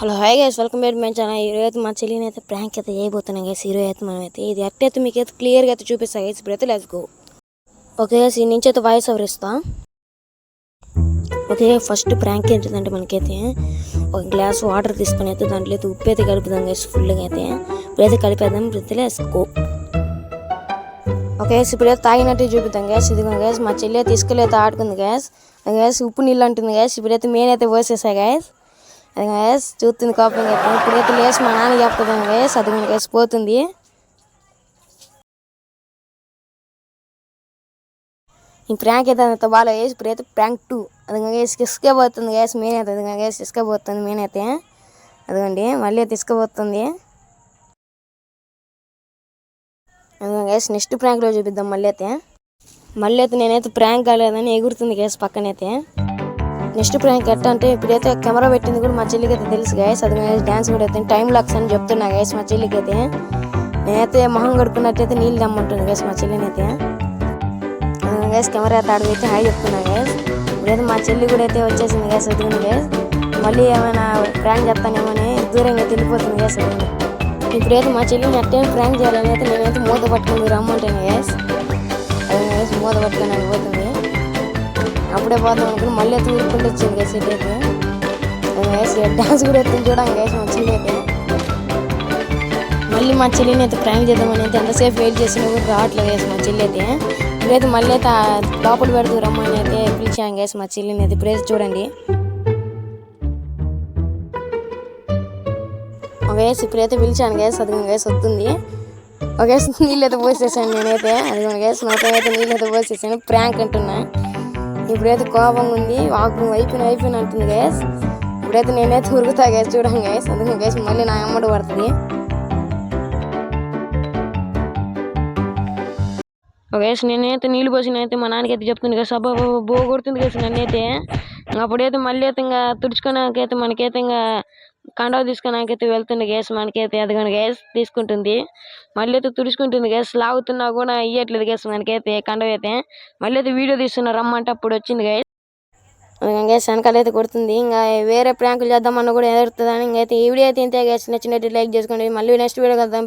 Hello hi guys welcome back my channel. ఈరోజు మా చెల్లిని అయితే ప్రాంక్ అయితే చేయబోతున్నాం గైస్. ఈరోజు అయితే మనం అయితే ఇది అట్టయితే మీకు అయితే క్లియర్గా అయితే చూపిస్తాం గైస్. ఇప్పుడైతే లెట్స్ గో. ఓకే గైస్, ఈ నుంచి అయితే వాయిస్ ఓవర్ ఇస్తా. ఓకే, ఫస్ట్ ప్రాంక్ ఏంటిదంటే మనకైతే ఒక గ్లాస్ వాటర్ తీసుకొని అయితే దాంట్లో అయితే ఉప్పు అయితే కలుపుదాం గైస్ ఫుల్గా అయితే. ఇప్పుడైతే కలిపేద్దాం. ఇప్పుడైతే లెట్స్ గో. ఓకే గైస్, ఇప్పుడైతే తాగినట్టు చూపిద్దాం గ్యాస్. ఇదిగో గ్యాస్ మా చెల్లి తీసుకెళ్ళి అయితే ఆడుకుంది గ్యాస్. గ్యాస్ ఉప్పు నీళ్ళు అంటుంది గ్యాస్. ఇప్పుడైతే మేనైతే పోసేసా గ్యాస్. అది గ్యాస్ చూస్తుంది కోపంగా అయితే. ఇప్పుడైతే లేసి మా నాన్న చెప్తాను గ్యాస్. అది గ్యాస్ పోతుంది. ఈ ప్రాంక్ అయితే అంత బాగా వేసి ఇప్పుడైతే ప్రాంక్ 2 అది గ్యాస్ తీసుకుపోతుంది గ్యాస్ మేనైతే. అది గ్యాస్ తీసుకుపోతుంది మేనైతే. అదిగోండి మళ్ళీ తీసుకుపోతుంది. అది గ్యాస్ నెక్స్ట్ ప్రాంక్లో చూపిద్దాం. మళ్ళీ అయితే నేనైతే ప్రాంక్ కాలేదని ఎగురుతుంది గ్యాస్ పక్కనైతే. నెక్స్ట్ ప్రాంక్ ఎట్ట అంటే ఇప్పుడైతే కెమెరా పెట్టింది కూడా మా చెల్లికి అయితే తెలుసు గైస్. అది డ్యాన్స్ కూడా అయితే టైం లాక్స్ అని చెప్తున్నా గైస్ మా చెల్లికి అయితే. నేనైతే మొహం కడుక్కున్నట్టయితే నీళ్ళు దమ్మంటుంది గైస్ మా చెల్లిని అయితే. గైస్ కెమెరా అయితే ఆడితే హాయ్ చెప్తున్నా గైస్. ఇప్పుడైతే మా చెల్లి కూడా అయితే వచ్చేసింది గైస్. అదిగుంది గైస్. మళ్ళీ ఏమైనా ప్రాంక్ చేస్తానేమని దూరంగా వెళ్ళిపోతుంది గైస్. అది ఇప్పుడైతే మా చెల్లిని అట్టే ప్రాంక్ చేయాలని అయితే నేనైతే మూత పట్టుకుని రమ్మంటాను గైస్. అది గైస్ మూత పట్టుకొని అని పోతుంది. అప్పుడే పోతాం అనుకుని మళ్ళీ అయితే ఊరుకుంటూ వచ్చింది గైస్. అయితే డాన్స్ కూడా ఎత్తుని చూడండి గైస్ మా చెల్లి అయితే. మళ్ళీ మా చెల్లిని అయితే ప్రాంక్ చేద్దామని అయితే ఎంతసేపు వెయిట్ చేసినా కూడా రావట్లేదు గైస్ మా చెల్లి అయితే. ఇప్పుడైతే మళ్ళీ అయితే లోపల పెడుతూ రమ్మని అయితే పిలిచాను గైస్ మా చెల్లిని అయితే. ఇప్పుడైతే చూడండి గైస్. ఇప్పుడైతే పిలిచాను గైస్. అది గైస్ వస్తుంది. ఒక గైస్ నీళ్ళు అయితే పోసేసాను నేనైతే. అది గైస్ నాతో అయితే నీళ్ళు అయితే పోసేసాను ప్రాంక్ అంటున్నా. ఇప్పుడైతే కోపంగా ఉంది. అయిపోయిన అంటుంది గ్యాస్. ఇప్పుడైతే నేనైతే ఉరుకుతా గ్యాస్ చూడండి గ్యాస్. అందుకని గ్యాస్ మళ్ళీ నా అమ్మడు పడుతుంది. గ్యాస్ నేనైతే నీళ్ళు పోసినైతే మా నాన్నకైతే చెప్తుంది గ్యాస్. అబ్బా బో కొడుతుంది గ్యాస్ నన్నైతే. అప్పుడైతే మళ్ళీ అయితే ఇంకా తుడుచుకోనాకైతే మనకైతే ఇంకా కండవ తీసుకున్నాకైతే వెళ్తుంది గ్యాస్ మనకైతే. అదిగోండి గ్యాస్ తీసుకుంటుంది. మళ్ళీ అయితే తుడుచుకుంటుంది గ్యాస్. లాగుతున్నా కూడా ఇయ్యట్లేదు గ్యాస్ మనకైతే కండవ అయితే. మళ్ళీ అయితే వీడియో తీస్తున్నా రమ్మంటే అప్పుడు వచ్చింది గ్యాస్. గ్యాస్ వెనకాల అయితే కొడుతుంది. ఇంకా వేరే ప్రాంకులు చేద్దామన్నా కూడా ఎదురుతుందని ఇంకైతే ఈ వీడియో అయితే ఇంతే గ్యాస్. నచ్చినట్టు లైక్ చేసుకోండి. మళ్ళీ నెక్స్ట్ వీడియో కలుద్దాం.